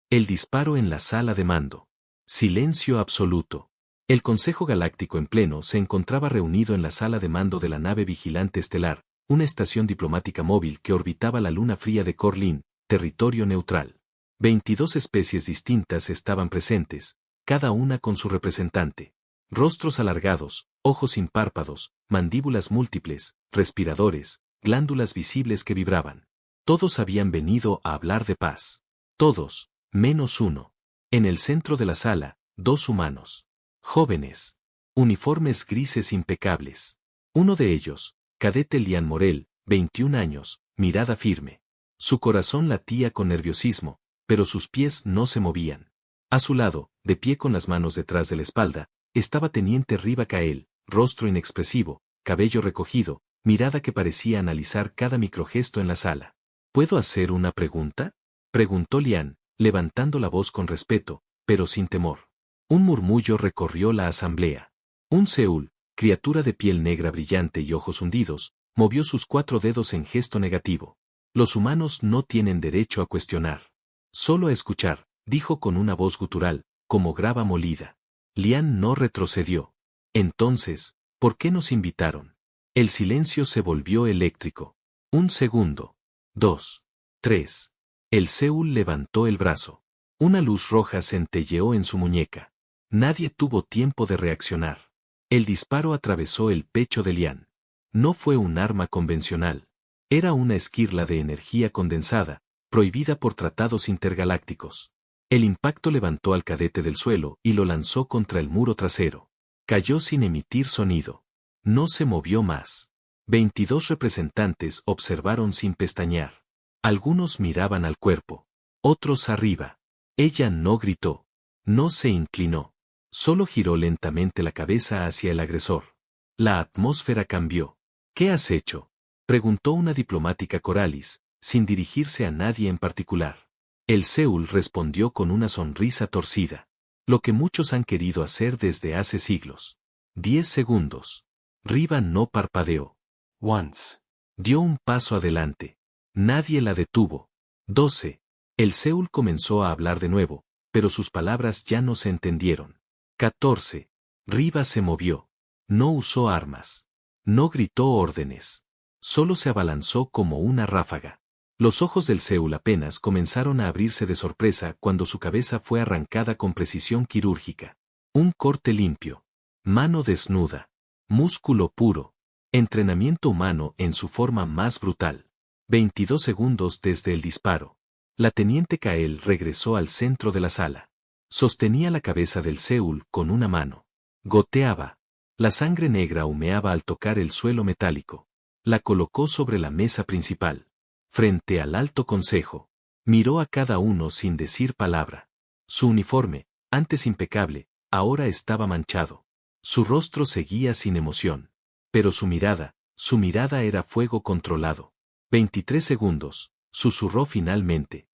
El disparo en la sala de mando. Silencio absoluto. El Consejo Galáctico en pleno se encontraba reunido en la sala de mando de la nave Vigilante Estelar, una estación diplomática móvil que orbitaba la luna fría de Corlin, territorio neutral. 22 especies distintas estaban presentes, cada una con su representante. Rostros alargados, ojos sin párpados, mandíbulas múltiples, respiradores, glándulas visibles que vibraban. Todos habían venido a hablar de paz. Todos, menos uno. En el centro de la sala, 2 humanos. Jóvenes. Uniformes grises impecables. Uno de ellos, cadete Lian Morel, 21 años, mirada firme. Su corazón latía con nerviosismo, pero sus pies no se movían. A su lado, de pie con las manos detrás de la espalda, estaba teniente Riva Kael, rostro inexpresivo, cabello recogido, mirada que parecía analizar cada microgesto en la sala. ¿Puedo hacer una pregunta?, preguntó Lian, levantando la voz con respeto, pero sin temor. Un murmullo recorrió la asamblea. Un Seúl, criatura de piel negra brillante y ojos hundidos, movió sus 4 dedos en gesto negativo. Los humanos no tienen derecho a cuestionar. Solo a escuchar, dijo con una voz gutural, como grava molida. Lian no retrocedió. Entonces, ¿por qué nos invitaron? El silencio se volvió eléctrico. 1 segundo. 2. 3. El Seúl levantó el brazo. Una luz roja centelleó en su muñeca. Nadie tuvo tiempo de reaccionar. El disparo atravesó el pecho de Lian. No fue un arma convencional. Era una esquirla de energía condensada, prohibida por tratados intergalácticos. El impacto levantó al cadete del suelo y lo lanzó contra el muro trasero. Cayó sin emitir sonido. No se movió más. 22 representantes observaron sin pestañear. Algunos miraban al cuerpo. Otros arriba. Ella no gritó. No se inclinó. Solo giró lentamente la cabeza hacia el agresor. La atmósfera cambió. ¿Qué has hecho?, preguntó una diplomática Coralis, sin dirigirse a nadie en particular. El Seúl respondió con una sonrisa torcida. Lo que muchos han querido hacer desde hace siglos. 10 segundos. Riva no parpadeó. Once. Dio un paso adelante. Nadie la detuvo. 12. El Seúl comenzó a hablar de nuevo, pero sus palabras ya no se entendieron. 14. Riva se movió. No usó armas. No gritó órdenes. Solo se abalanzó como una ráfaga. Los ojos del Seúl apenas comenzaron a abrirse de sorpresa cuando su cabeza fue arrancada con precisión quirúrgica. Un corte limpio. Mano desnuda. Músculo puro. Entrenamiento humano en su forma más brutal. 22 segundos desde el disparo. La teniente Kael regresó al centro de la sala. Sostenía la cabeza del Seúl con una mano. Goteaba. La sangre negra humeaba al tocar el suelo metálico. La colocó sobre la mesa principal. Frente al alto consejo. Miró a cada uno sin decir palabra. Su uniforme, antes impecable, ahora estaba manchado. Su rostro seguía sin emoción. Pero su mirada era fuego controlado. 23 segundos, susurró finalmente.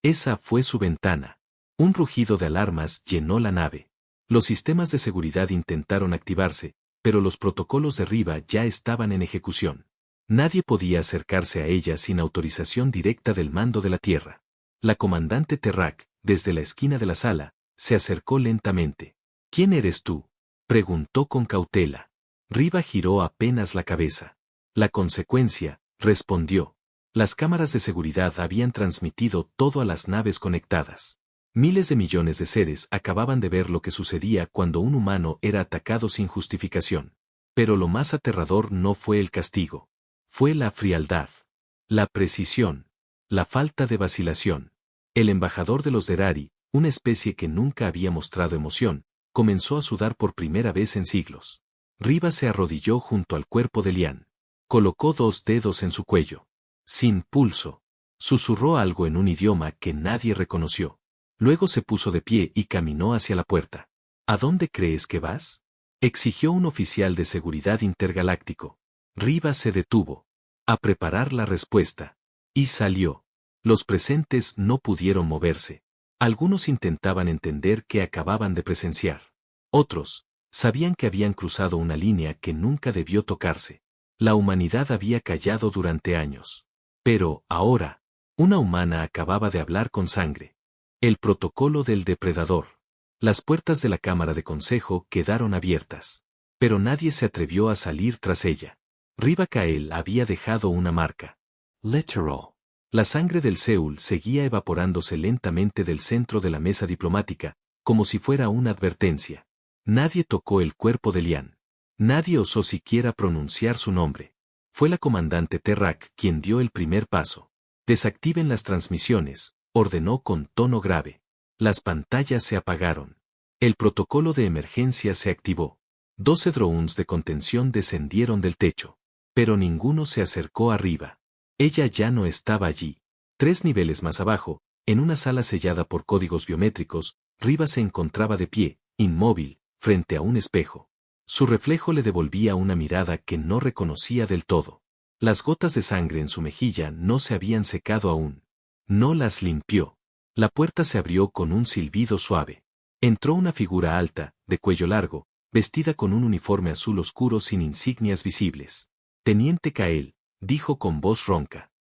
Esa fue su ventana. Un rugido de alarmas llenó la nave. Los sistemas de seguridad intentaron activarse, pero los protocolos de Riva ya estaban en ejecución. Nadie podía acercarse a ella sin autorización directa del mando de la Tierra. La comandante Terrak, desde la esquina de la sala, se acercó lentamente. ¿Quién eres tú?, preguntó con cautela. Riva giró apenas la cabeza. La consecuencia, respondió. Las cámaras de seguridad habían transmitido todo a las naves conectadas. Miles de millones de seres acababan de ver lo que sucedía cuando un humano era atacado sin justificación. Pero lo más aterrador no fue el castigo. Fue la frialdad. La precisión. La falta de vacilación. El embajador de los Derari, una especie que nunca había mostrado emoción, comenzó a sudar por primera vez en siglos. Riva se arrodilló junto al cuerpo de Lian. Colocó 2 dedos en su cuello. Sin pulso. Susurró algo en un idioma que nadie reconoció. Luego se puso de pie y caminó hacia la puerta. ¿A dónde crees que vas?, exigió un oficial de seguridad intergaláctico. Riva se detuvo. A preparar la respuesta. Y salió. Los presentes no pudieron moverse. Algunos intentaban entender qué acababan de presenciar. Otros sabían que habían cruzado una línea que nunca debió tocarse. La humanidad había callado durante años. Pero, ahora, una humana acababa de hablar con sangre. El protocolo del depredador. Las puertas de la cámara de consejo quedaron abiertas. Pero nadie se atrevió a salir tras ella. Riva Kael había dejado una marca. Literal. La sangre del Seúl seguía evaporándose lentamente del centro de la mesa diplomática, como si fuera una advertencia. Nadie tocó el cuerpo de Lian. Nadie osó siquiera pronunciar su nombre. Fue la comandante Terrak quien dio el primer paso. Desactiven las transmisiones, ordenó con tono grave. Las pantallas se apagaron. El protocolo de emergencia se activó. 12 drones de contención descendieron del techo. Pero ninguno se acercó arriba. Ella ya no estaba allí. 3 niveles más abajo, en una sala sellada por códigos biométricos, Riva se encontraba de pie, inmóvil, frente a un espejo. Su reflejo le devolvía una mirada que no reconocía del todo. Las gotas de sangre en su mejilla no se habían secado aún. No las limpió. La puerta se abrió con un silbido suave. Entró una figura alta, de cuello largo, vestida con un uniforme azul oscuro sin insignias visibles. Teniente Kael, dijo con voz ronca.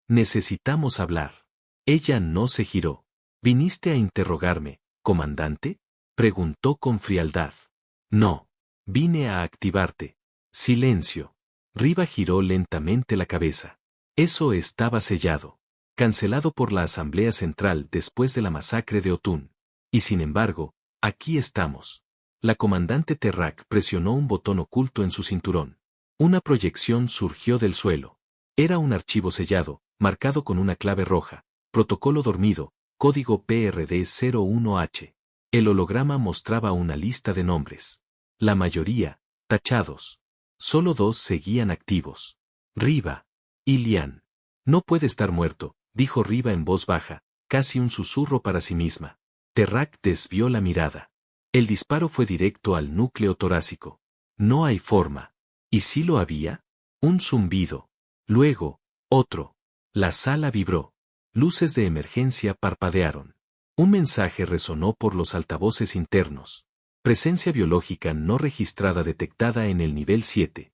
Necesitamos hablar. Ella no se giró. ¿Viniste a interrogarme, comandante? Preguntó con frialdad. No. Vine a activarte. Silencio. Riva giró lentamente la cabeza. Eso estaba sellado. Cancelado por la Asamblea Central después de la masacre de Otún. Y sin embargo, aquí estamos. La comandante Terrak presionó un botón oculto en su cinturón. Una proyección surgió del suelo. Era un archivo sellado, marcado con una clave roja. Protocolo dormido, código PRD-01H. El holograma mostraba una lista de nombres. La mayoría, tachados. Solo 2 seguían activos. Riva. Y Lian. No puede estar muerto, dijo Riva en voz baja, casi un susurro para sí misma. Terrak desvió la mirada. El disparo fue directo al núcleo torácico. No hay forma. ¿Y si lo había? Un zumbido. Luego, otro. La sala vibró. Luces de emergencia parpadearon. Un mensaje resonó por los altavoces internos. Presencia biológica no registrada detectada en el nivel 7.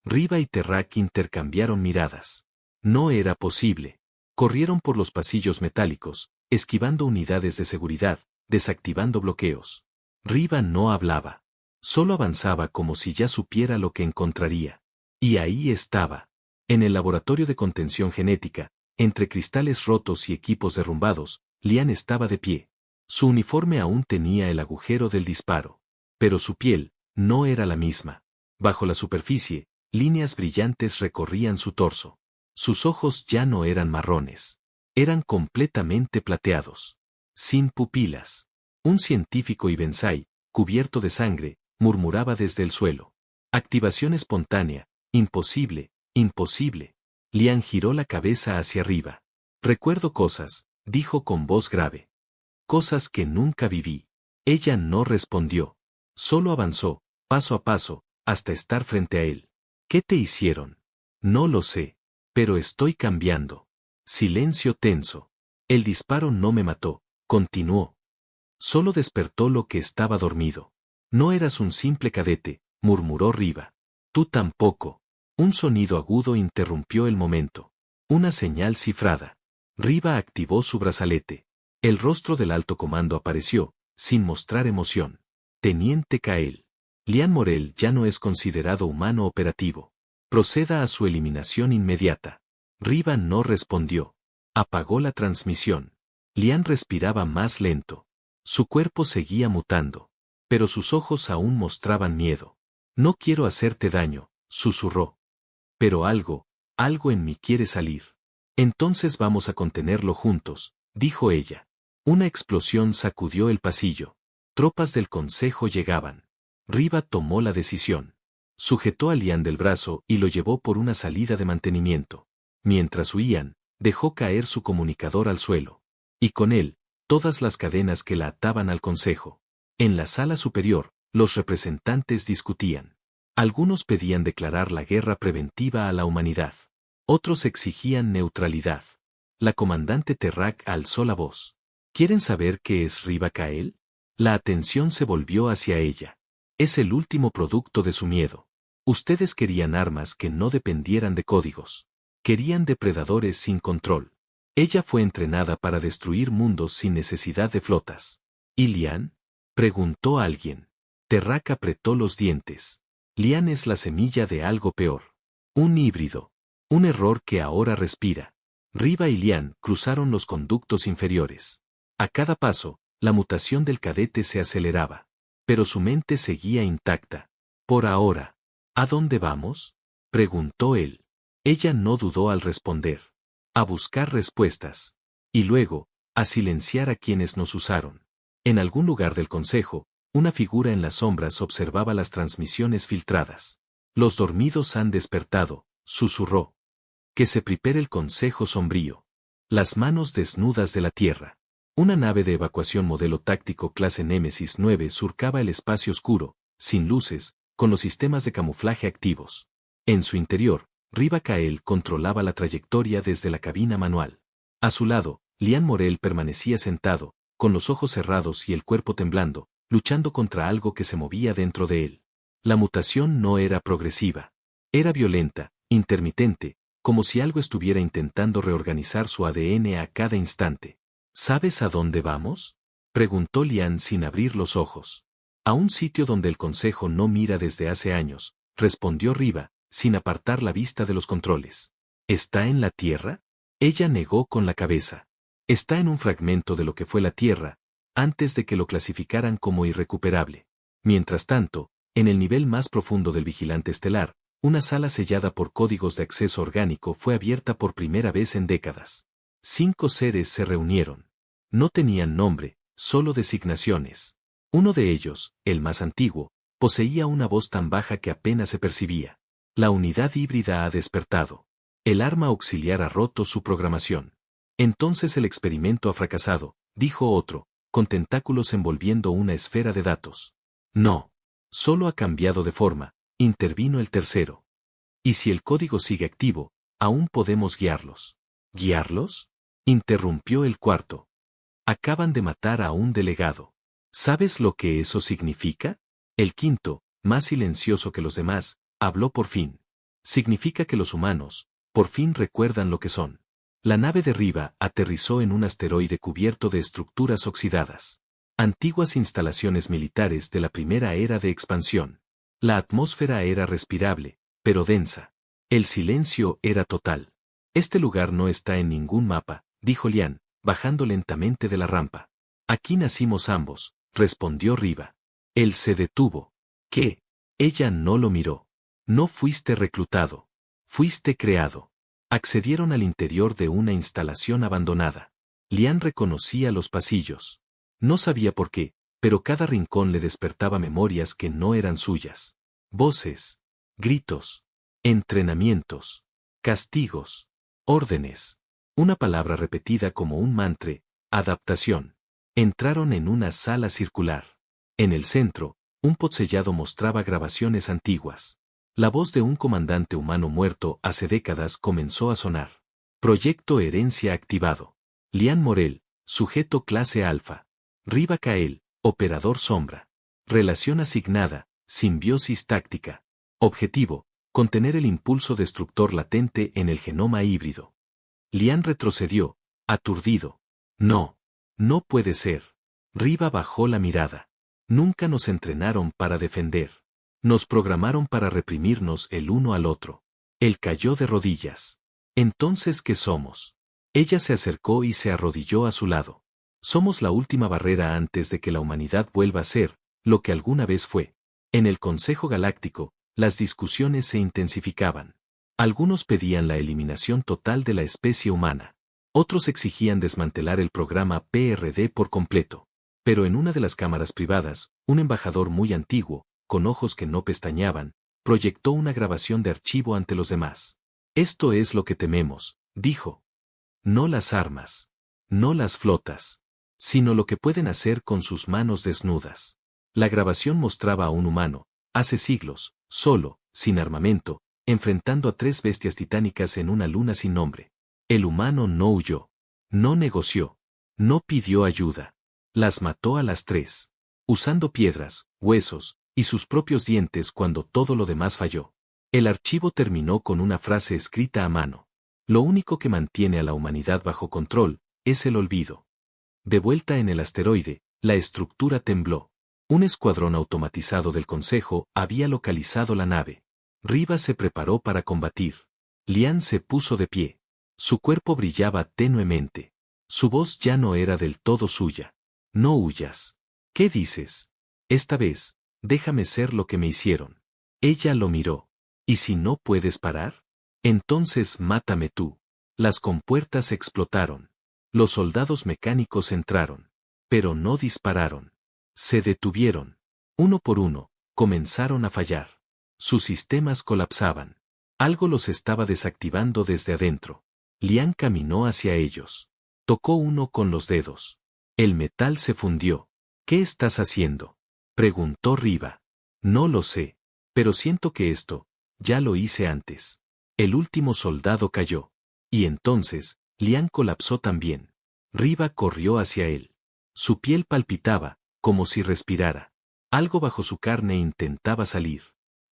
Riva y Terrak intercambiaron miradas. No era posible. Corrieron por los pasillos metálicos, esquivando unidades de seguridad, desactivando bloqueos. Riva no hablaba. Solo avanzaba como si ya supiera lo que encontraría. Y ahí estaba. En el laboratorio de contención genética, entre cristales rotos y equipos derrumbados, Lian estaba de pie. Su uniforme aún tenía el agujero del disparo. Pero su piel no era la misma. Bajo la superficie, líneas brillantes recorrían su torso. Sus ojos ya no eran marrones. Eran completamente plateados. Sin pupilas. Un científico Ibensai, cubierto de sangre, murmuraba desde el suelo. Activación espontánea. Imposible, imposible. Lian giró la cabeza hacia arriba. Recuerdo cosas, dijo con voz grave. Cosas que nunca viví. Ella no respondió. Solo avanzó, paso a paso, hasta estar frente a él. ¿Qué te hicieron? No lo sé. Pero estoy cambiando. Silencio tenso. El disparo no me mató, continuó. Solo despertó lo que estaba dormido. No eras un simple cadete, murmuró Riva. Tú tampoco. Un sonido agudo interrumpió el momento. Una señal cifrada. Riva activó su brazalete. El rostro del alto comando apareció, sin mostrar emoción. Teniente Kael. Lian Morel ya no es considerado humano operativo. Proceda a su eliminación inmediata. Riva no respondió. Apagó la transmisión. Lian respiraba más lento. Su cuerpo seguía mutando. Pero sus ojos aún mostraban miedo. No quiero hacerte daño, susurró. Pero algo en mí quiere salir. Entonces vamos a contenerlo juntos, dijo ella. Una explosión sacudió el pasillo. Tropas del consejo llegaban. Riva tomó la decisión. Sujetó a Lian del brazo y lo llevó por una salida de mantenimiento. Mientras huían, dejó caer su comunicador al suelo. Y con él, todas las cadenas que la ataban al consejo. En la sala superior, los representantes discutían. Algunos pedían declarar la guerra preventiva a la humanidad. Otros exigían neutralidad. La comandante Terrak alzó la voz. ¿Quieren saber qué es Riva Kael? La atención se volvió hacia ella. Es el último producto de su miedo. Ustedes querían armas que no dependieran de códigos. Querían depredadores sin control. Ella fue entrenada para destruir mundos sin necesidad de flotas. ¿Y Lian? Preguntó alguien. Terrak apretó los dientes. Lian es la semilla de algo peor. Un híbrido. Un error que ahora respira. Riva y Lian cruzaron los conductos inferiores. A cada paso, la mutación del cadete se aceleraba. Pero su mente seguía intacta. Por ahora. ¿A dónde vamos? Preguntó él. Ella no dudó al responder. A buscar respuestas. Y luego, a silenciar a quienes nos usaron. En algún lugar del consejo, una figura en las sombras observaba las transmisiones filtradas. Los dormidos han despertado, susurró. Que se prepare el consejo sombrío. Las manos desnudas de la tierra. Una nave de evacuación modelo táctico clase Némesis 9 surcaba el espacio oscuro, sin luces, con los sistemas de camuflaje activos. En su interior, Riva Kael controlaba la trayectoria desde la cabina manual. A su lado, Lian Morel permanecía sentado, con los ojos cerrados y el cuerpo temblando, luchando contra algo que se movía dentro de él. La mutación no era progresiva. Era violenta, intermitente, como si algo estuviera intentando reorganizar su ADN a cada instante. ¿Sabes a dónde vamos? Preguntó Lian sin abrir los ojos. A un sitio donde el consejo no mira desde hace años, respondió Riva, sin apartar la vista de los controles. ¿Está en la Tierra? Ella negó con la cabeza. Está en un fragmento de lo que fue la Tierra, antes de que lo clasificaran como irrecuperable. Mientras tanto, en el nivel más profundo del vigilante estelar, una sala sellada por códigos de acceso orgánico fue abierta por primera vez en décadas. 5 seres se reunieron. No tenían nombre, solo designaciones. Uno de ellos, el más antiguo, poseía una voz tan baja que apenas se percibía. La unidad híbrida ha despertado. El arma auxiliar ha roto su programación. Entonces el experimento ha fracasado, dijo otro, con tentáculos envolviendo una esfera de datos. No. Solo ha cambiado de forma, intervino el tercero. ¿Y si el código sigue activo, aún podemos guiarlos? ¿Guiarlos? Interrumpió el cuarto. Acaban de matar a un delegado. ¿Sabes lo que eso significa? El quinto, más silencioso que los demás, habló por fin. Significa que los humanos, por fin recuerdan lo que son. La nave de Riva aterrizó en un asteroide cubierto de estructuras oxidadas. Antiguas instalaciones militares de la primera era de expansión. La atmósfera era respirable, pero densa. El silencio era total. Este lugar no está en ningún mapa, dijo Lian, bajando lentamente de la rampa. Aquí nacimos ambos, respondió Riva. Él se detuvo. ¿Qué? Ella no lo miró. No fuiste reclutado. Fuiste creado. Accedieron al interior de una instalación abandonada. Lian reconocía los pasillos. No sabía por qué, pero cada rincón le despertaba memorias que no eran suyas. Voces, gritos, entrenamientos, castigos, órdenes. Una palabra repetida como un mantra, adaptación. Entraron en una sala circular. En el centro, un podsellado mostraba grabaciones antiguas. La voz de un comandante humano muerto hace décadas comenzó a sonar. Proyecto Herencia activado. Lian Morel, sujeto clase alfa. Riva Kael, operador sombra. Relación asignada, simbiosis táctica. Objetivo, contener el impulso destructor latente en el genoma híbrido. Lian retrocedió, aturdido. No. No puede ser. Riva bajó la mirada. Nunca nos entrenaron para defender. Nos programaron para reprimirnos el uno al otro. Él cayó de rodillas. ¿Entonces qué somos? Ella se acercó y se arrodilló a su lado. Somos la última barrera antes de que la humanidad vuelva a ser lo que alguna vez fue. En el Consejo Galáctico, las discusiones se intensificaban. Algunos pedían la eliminación total de la especie humana. Otros exigían desmantelar el programa PRD por completo. Pero en una de las cámaras privadas, un embajador muy antiguo, con ojos que no pestañeaban, proyectó una grabación de archivo ante los demás. Esto es lo que tememos, dijo. No las armas. No las flotas. Sino lo que pueden hacer con sus manos desnudas. La grabación mostraba a un humano, hace siglos, solo, sin armamento, enfrentando a 3 bestias titánicas en una luna sin nombre. El humano no huyó. No negoció. No pidió ayuda. Las mató a las 3. Usando piedras, huesos, y sus propios dientes cuando todo lo demás falló. El archivo terminó con una frase escrita a mano. Lo único que mantiene a la humanidad bajo control es el olvido. De vuelta en el asteroide, la estructura tembló. Un escuadrón automatizado del Consejo había localizado la nave. Riva se preparó para combatir. Lian se puso de pie. Su cuerpo brillaba tenuemente. Su voz ya no era del todo suya. No huyas. ¿Qué dices? Esta vez, déjame ser lo que me hicieron. Ella lo miró. ¿Y si no puedes parar? Entonces mátame tú. Las compuertas explotaron. Los soldados mecánicos entraron. Pero no dispararon. Se detuvieron. Uno por uno, comenzaron a fallar. Sus sistemas colapsaban. Algo los estaba desactivando desde adentro. Lian caminó hacia ellos. Tocó uno con los dedos. El metal se fundió. ¿Qué estás haciendo? Preguntó Riva. No lo sé, pero siento que esto, ya lo hice antes. El último soldado cayó. Y entonces, Lian colapsó también. Riva corrió hacia él. Su piel palpitaba, como si respirara. Algo bajo su carne intentaba salir.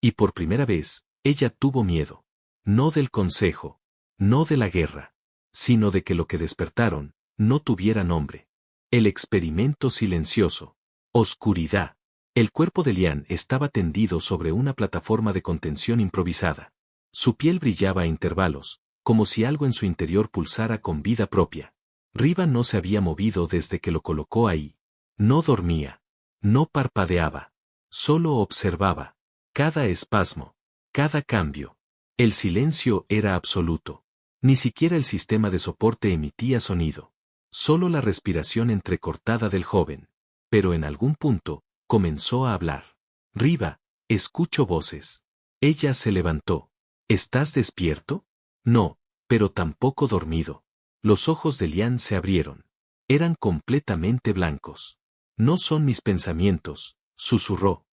Y por primera vez, ella tuvo miedo. No del consejo. No de la guerra. Sino de que lo que despertaron, no tuviera nombre. El experimento silencioso. Oscuridad. El cuerpo de Lian estaba tendido sobre una plataforma de contención improvisada. Su piel brillaba a intervalos, como si algo en su interior pulsara con vida propia. Riva no se había movido desde que lo colocó ahí. No dormía. No parpadeaba. Solo observaba. Cada espasmo. Cada cambio. El silencio era absoluto. Ni siquiera el sistema de soporte emitía sonido. Solo la respiración entrecortada del joven. Pero en algún punto, comenzó a hablar. Riva, escucho voces. Ella se levantó. ¿Estás despierto? No, pero tampoco dormido. Los ojos de Lian se abrieron. Eran completamente blancos. No son mis pensamientos, susurró.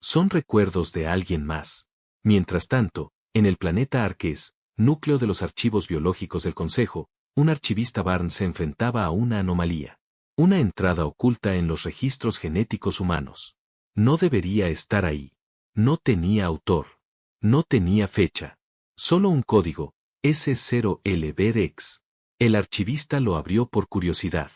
Son recuerdos de alguien más. Mientras tanto, en el planeta Arqués, núcleo de los archivos biológicos del Consejo, un archivista Barnes se enfrentaba a una anomalía. Una entrada oculta en los registros genéticos humanos. No debería estar ahí. No tenía autor. No tenía fecha. Solo un código, S0LBRX. El archivista lo abrió por curiosidad.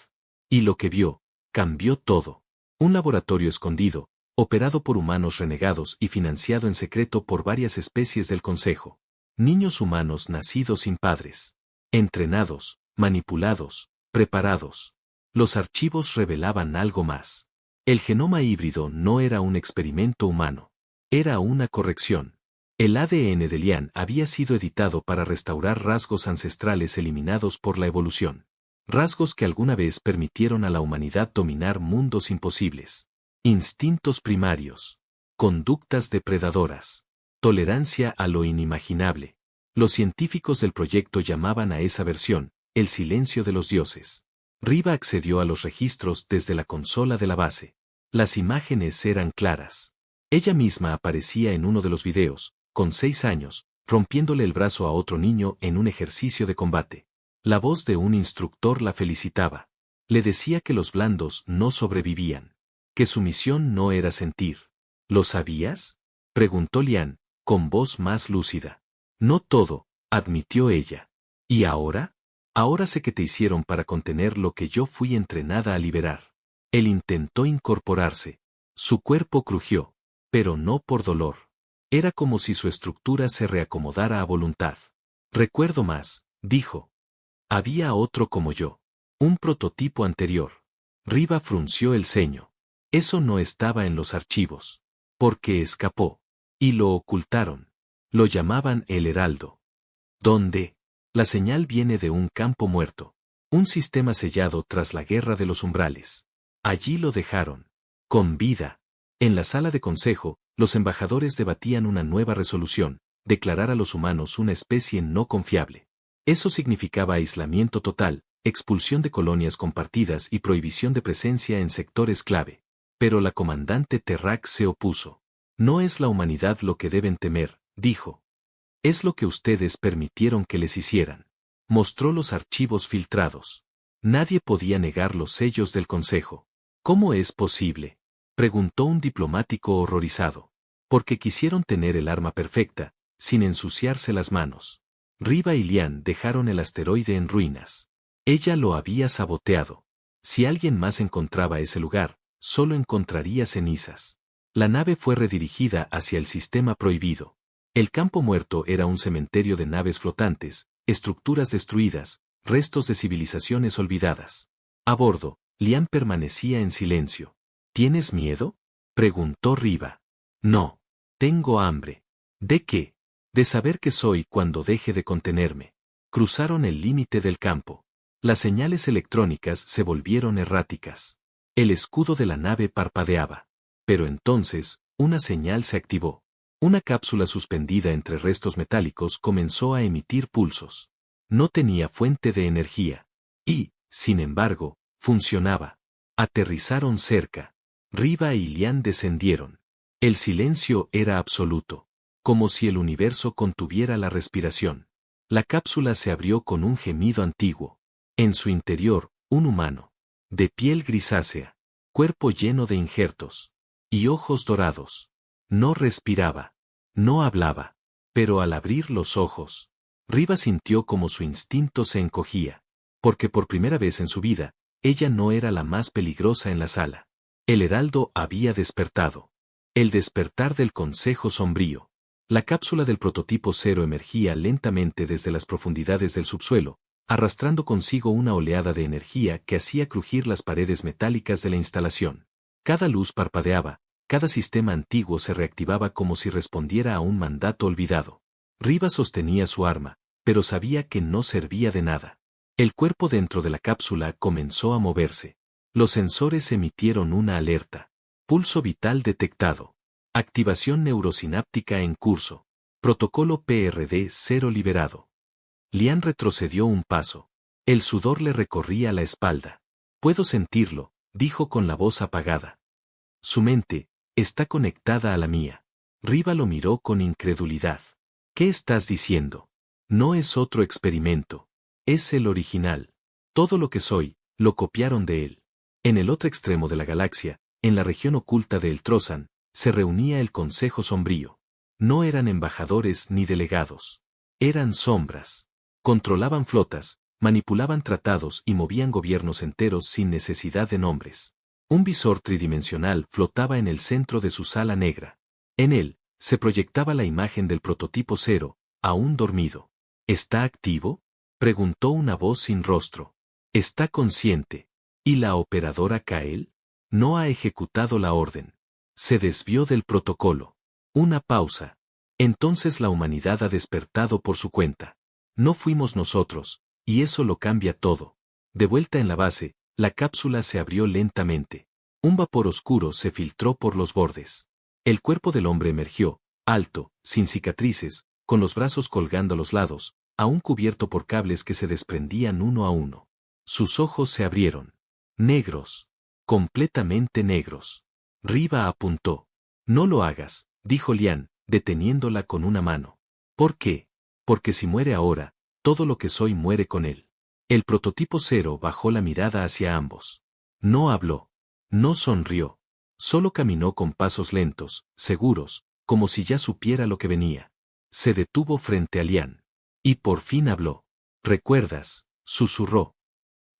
Y lo que vio, cambió todo. Un laboratorio escondido, operado por humanos renegados y financiado en secreto por varias especies del Consejo. Niños humanos nacidos sin padres. Entrenados, manipulados, preparados. Los archivos revelaban algo más. El genoma híbrido no era un experimento humano. Era una corrección. El ADN de Lian había sido editado para restaurar rasgos ancestrales eliminados por la evolución. Rasgos que alguna vez permitieron a la humanidad dominar mundos imposibles. Instintos primarios. Conductas depredadoras. Tolerancia a lo inimaginable. Los científicos del proyecto llamaban a esa versión, el silencio de los dioses. Riva accedió a los registros desde la consola de la base. Las imágenes eran claras. Ella misma aparecía en uno de los videos, con 6 años, rompiéndole el brazo a otro niño en un ejercicio de combate. La voz de un instructor la felicitaba. Le decía que los blandos no sobrevivían. Que su misión no era sentir. ¿Lo sabías? Preguntó Lian, con voz más lúcida. No todo, admitió ella. ¿Y ahora? Ahora sé que te hicieron para contener lo que yo fui entrenada a liberar. Él intentó incorporarse. Su cuerpo crujió, pero no por dolor. Era como si su estructura se reacomodara a voluntad. Recuerdo más, dijo. Había otro como yo. Un prototipo anterior. Riva frunció el ceño. Eso no estaba en los archivos. Porque escapó. Y lo ocultaron. Lo llamaban el Heraldo. ¿Dónde? La señal viene de un campo muerto. Un sistema sellado tras la guerra de los umbrales. Allí lo dejaron. Con vida. En la sala de consejo, los embajadores debatían una nueva resolución, declarar a los humanos una especie no confiable. Eso significaba aislamiento total, expulsión de colonias compartidas y prohibición de presencia en sectores clave. Pero la comandante Terrak se opuso. No es la humanidad lo que deben temer, dijo. Es lo que ustedes permitieron que les hicieran. Mostró los archivos filtrados. Nadie podía negar los sellos del Consejo. ¿Cómo es posible? Preguntó un diplomático horrorizado. Porque quisieron tener el arma perfecta, sin ensuciarse las manos. Riva y Lian dejaron el asteroide en ruinas. Ella lo había saboteado. Si alguien más encontraba ese lugar, solo encontraría cenizas. La nave fue redirigida hacia el sistema prohibido. El campo muerto era un cementerio de naves flotantes, estructuras destruidas, restos de civilizaciones olvidadas. A bordo, Lian permanecía en silencio. ¿Tienes miedo?, preguntó Riva. No. Tengo hambre. ¿De qué? De saber qué soy cuando deje de contenerme. Cruzaron el límite del campo. Las señales electrónicas se volvieron erráticas. El escudo de la nave parpadeaba. Pero entonces, una señal se activó. Una cápsula suspendida entre restos metálicos comenzó a emitir pulsos. No tenía fuente de energía. Y, sin embargo, funcionaba. Aterrizaron cerca. Riva y Lian descendieron. El silencio era absoluto. Como si el universo contuviera la respiración. La cápsula se abrió con un gemido antiguo. En su interior, un humano. De piel grisácea. Cuerpo lleno de injertos. Y ojos dorados. No respiraba. No hablaba. Pero al abrir los ojos, Riva sintió como su instinto se encogía. Porque por primera vez en su vida, ella no era la más peligrosa en la sala. El heraldo había despertado. El despertar del consejo sombrío. La cápsula del prototipo 0 emergía lentamente desde las profundidades del subsuelo, arrastrando consigo una oleada de energía que hacía crujir las paredes metálicas de la instalación. Cada luz parpadeaba, cada sistema antiguo se reactivaba como si respondiera a un mandato olvidado. Riva sostenía su arma, pero sabía que no servía de nada. El cuerpo dentro de la cápsula comenzó a moverse. Los sensores emitieron una alerta. Pulso vital detectado. Activación neurosináptica en curso. Protocolo PRD-0 liberado. Lian retrocedió un paso. El sudor le recorría la espalda. Puedo sentirlo, dijo con la voz apagada. Su mente está conectada a la mía. Riva lo miró con incredulidad. ¿Qué estás diciendo? No es otro experimento. Es el original. Todo lo que soy, lo copiaron de él. En el otro extremo de la galaxia, en la región oculta de El Trozan, se reunía el Consejo Sombrío. No eran embajadores ni delegados. Eran sombras. Controlaban flotas, manipulaban tratados y movían gobiernos enteros sin necesidad de nombres. Un visor tridimensional flotaba en el centro de su sala negra. En él, se proyectaba la imagen del prototipo 0, aún dormido. ¿Está activo?, preguntó una voz sin rostro. ¿Está consciente? ¿Y la operadora Kael? No ha ejecutado la orden. Se desvió del protocolo. Una pausa. Entonces la humanidad ha despertado por su cuenta. No fuimos nosotros, y eso lo cambia todo. De vuelta en la base, la cápsula se abrió lentamente. Un vapor oscuro se filtró por los bordes. El cuerpo del hombre emergió, alto, sin cicatrices, con los brazos colgando a los lados, aún cubierto por cables que se desprendían uno a uno. Sus ojos se abrieron. Negros. Completamente negros. Riva apuntó. No lo hagas, dijo Lian, deteniéndola con una mano. ¿Por qué? Porque si muere ahora, todo lo que soy muere con él. El prototipo 0 bajó la mirada hacia ambos. No habló. No sonrió. Solo caminó con pasos lentos, seguros, como si ya supiera lo que venía. Se detuvo frente a Lian. Y por fin habló. ¿Recuerdas?, susurró.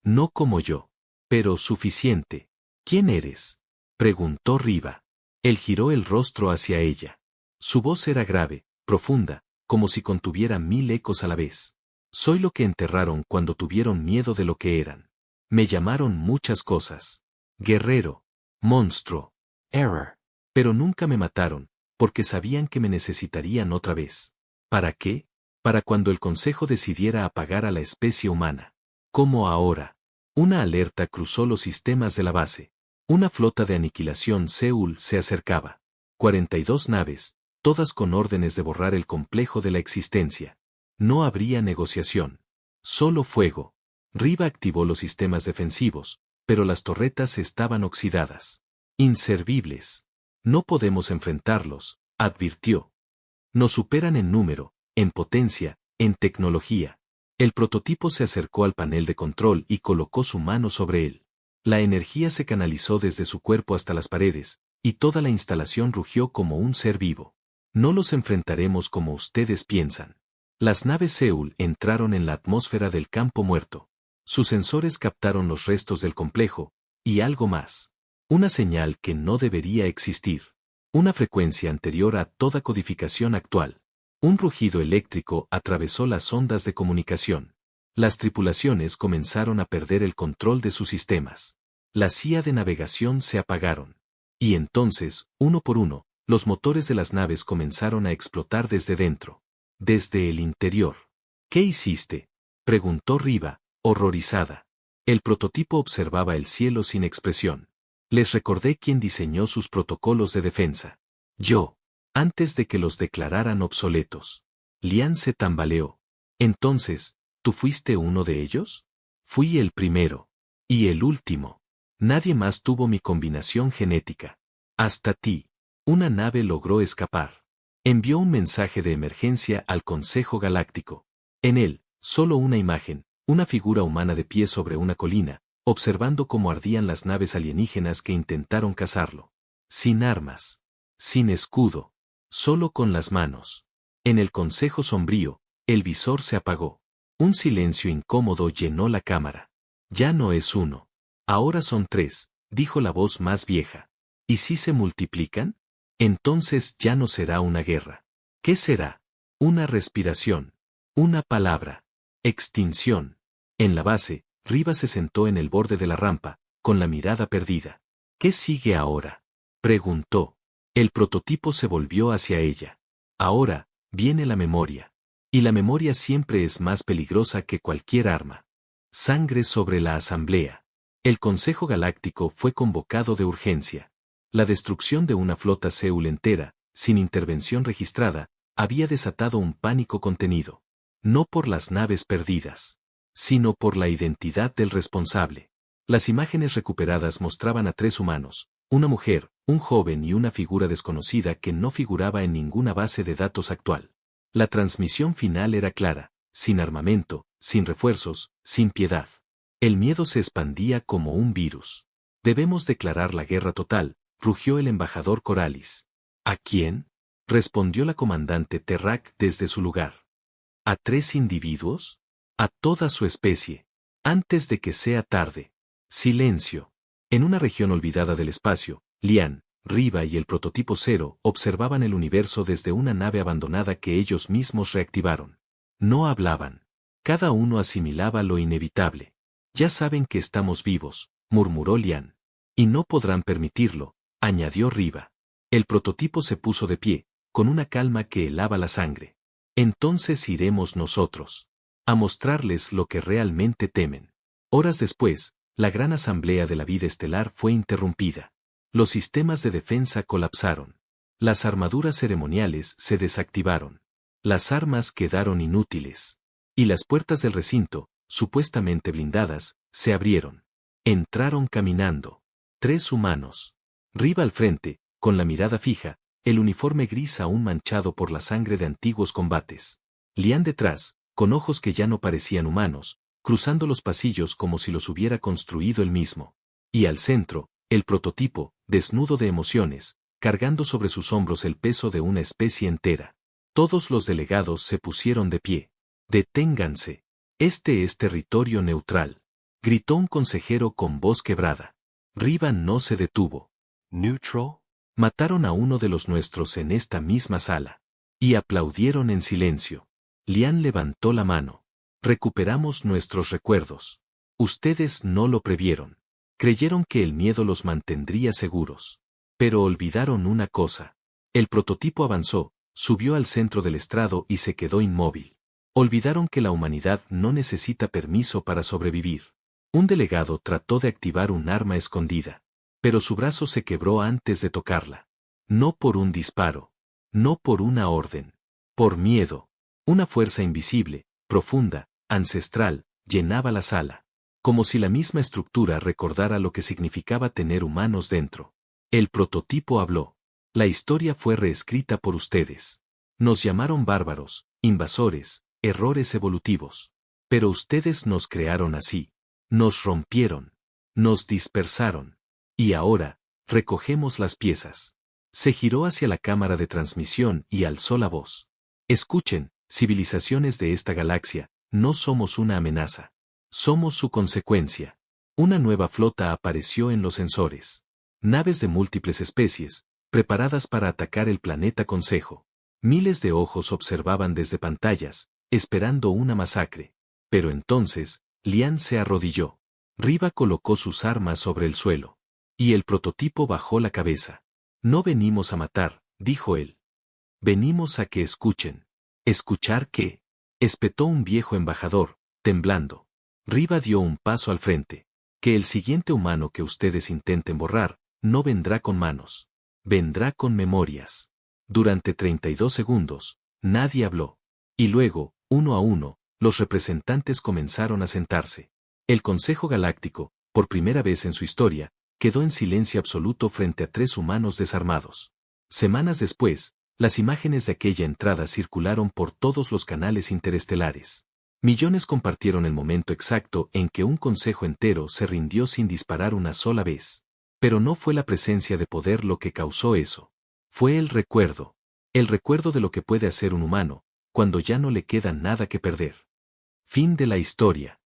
No como yo. Pero suficiente. ¿Quién eres?, preguntó Riva. Él giró el rostro hacia ella. Su voz era grave, profunda, como si contuviera 1000 ecos a la vez. Soy lo que enterraron cuando tuvieron miedo de lo que eran. Me llamaron muchas cosas. Guerrero. Monstruo. Error. Pero nunca me mataron, porque sabían que me necesitarían otra vez. ¿Para qué? Para cuando el Consejo decidiera apagar a la especie humana. Como ahora. Una alerta cruzó los sistemas de la base. Una flota de aniquilación Seúl se acercaba. 42 naves, todas con órdenes de borrar el complejo de la existencia. No habría negociación. Solo fuego. Riva activó los sistemas defensivos, pero las torretas estaban oxidadas. Inservibles. No podemos enfrentarlos, advirtió. Nos superan en número, en potencia, en tecnología. El prototipo se acercó al panel de control y colocó su mano sobre él. La energía se canalizó desde su cuerpo hasta las paredes, y toda la instalación rugió como un ser vivo. No los enfrentaremos como ustedes piensan. Las naves Seúl entraron en la atmósfera del campo muerto. Sus sensores captaron los restos del complejo, y algo más. Una señal que no debería existir. Una frecuencia anterior a toda codificación actual. Un rugido eléctrico atravesó las ondas de comunicación. Las tripulaciones comenzaron a perder el control de sus sistemas. Las CIA de navegación se apagaron. Y entonces, uno por uno, los motores de las naves comenzaron a explotar desde dentro. Desde el interior. ¿Qué hiciste?, preguntó Riva, horrorizada. El prototipo observaba el cielo sin expresión. Les recordé quién diseñó sus protocolos de defensa. Yo. Antes de que los declararan obsoletos. Lian se tambaleó. Entonces, ¿tú fuiste uno de ellos? Fui el primero. Y el último. Nadie más tuvo mi combinación genética. Hasta ti. Una nave logró escapar. Envió un mensaje de emergencia al Consejo Galáctico. En él, solo una imagen, una figura humana de pie sobre una colina, observando cómo ardían las naves alienígenas que intentaron cazarlo. Sin armas. Sin escudo. Solo con las manos. En el Consejo Sombrío, el visor se apagó. Un silencio incómodo llenó la cámara. Ya no es uno. Ahora son 3, dijo la voz más vieja. ¿Y si se multiplican? Entonces ya no será una guerra. ¿Qué será? Una respiración. Una palabra. Extinción. En la base, Riva se sentó en el borde de la rampa, con la mirada perdida. ¿Qué sigue ahora?, preguntó. El prototipo se volvió hacia ella. Ahora, viene la memoria. Y la memoria siempre es más peligrosa que cualquier arma. Sangre sobre la asamblea. El Consejo Galáctico fue convocado de urgencia. La destrucción de una flota Seúl entera, sin intervención registrada, había desatado un pánico contenido. No por las naves perdidas, sino por la identidad del responsable. Las imágenes recuperadas mostraban a 3 humanos, una mujer, un joven y una figura desconocida que no figuraba en ninguna base de datos actual. La transmisión final era clara, sin armamento, sin refuerzos, sin piedad. El miedo se expandía como un virus. Debemos declarar la guerra total, rugió el embajador Coralis. ¿A quién?, respondió la comandante Terrak desde su lugar. ¿A 3 individuos? A toda su especie. Antes de que sea tarde. Silencio. En una región olvidada del espacio, Lian, Riva y el prototipo Cero observaban el universo desde una nave abandonada que ellos mismos reactivaron. No hablaban. Cada uno asimilaba lo inevitable. Ya saben que estamos vivos, murmuró Lian. Y no podrán permitirlo, añadió Riva. El prototipo se puso de pie, con una calma que helaba la sangre. Entonces iremos nosotros a mostrarles lo que realmente temen. Horas después, la gran asamblea de la vida estelar fue interrumpida. Los sistemas de defensa colapsaron. Las armaduras ceremoniales se desactivaron. Las armas quedaron inútiles. Y las puertas del recinto, supuestamente blindadas, se abrieron. Entraron caminando. 3 humanos. Riva al frente, con la mirada fija, el uniforme gris aún manchado por la sangre de antiguos combates. Lian detrás, con ojos que ya no parecían humanos, cruzando los pasillos como si los hubiera construido él mismo. Y al centro, el prototipo, desnudo de emociones, cargando sobre sus hombros el peso de una especie entera. Todos los delegados se pusieron de pie. «Deténganse. Este es territorio neutral», gritó un consejero con voz quebrada. Riva no se detuvo. «¿Neutral?» Mataron a uno de los nuestros en esta misma sala. Y aplaudieron en silencio. Lian levantó la mano. «Recuperamos nuestros recuerdos. Ustedes no lo previeron. Creyeron que el miedo los mantendría seguros. Pero olvidaron una cosa». El prototipo avanzó, subió al centro del estrado y se quedó inmóvil. Olvidaron que la humanidad no necesita permiso para sobrevivir. Un delegado trató de activar un arma escondida. Pero su brazo se quebró antes de tocarla. No por un disparo. No por una orden. Por miedo. Una fuerza invisible, profunda, ancestral, llenaba la sala. Como si la misma estructura recordara lo que significaba tener humanos dentro. El prototipo habló. La historia fue reescrita por ustedes. Nos llamaron bárbaros, invasores, errores evolutivos. Pero ustedes nos crearon así. Nos rompieron. Nos dispersaron. Y ahora, recogemos las piezas. Se giró hacia la cámara de transmisión y alzó la voz. Escuchen, civilizaciones de esta galaxia, no somos una amenaza. Somos su consecuencia. Una nueva flota apareció en los sensores. Naves de múltiples especies, preparadas para atacar el planeta Consejo. Miles de ojos observaban desde pantallas, esperando una masacre. Pero entonces, Lian se arrodilló. Riva colocó sus armas sobre el suelo. Y el prototipo bajó la cabeza. No venimos a matar, dijo él. Venimos a que escuchen. ¿Escuchar qué? Espetó un viejo embajador, temblando. Riva dio un paso al frente. Que el siguiente humano que ustedes intenten borrar, no vendrá con manos. Vendrá con memorias. Durante 32 segundos, nadie habló. Y luego, uno a uno, los representantes comenzaron a sentarse. El Consejo Galáctico, por primera vez en su historia, quedó en silencio absoluto frente a 3 humanos desarmados. Semanas después, las imágenes de aquella entrada circularon por todos los canales interestelares. Millones compartieron el momento exacto en que un consejo entero se rindió sin disparar una sola vez. Pero no fue la presencia de poder lo que causó eso. Fue el recuerdo. El recuerdo de lo que puede hacer un humano, cuando ya no le queda nada que perder. Fin de la historia.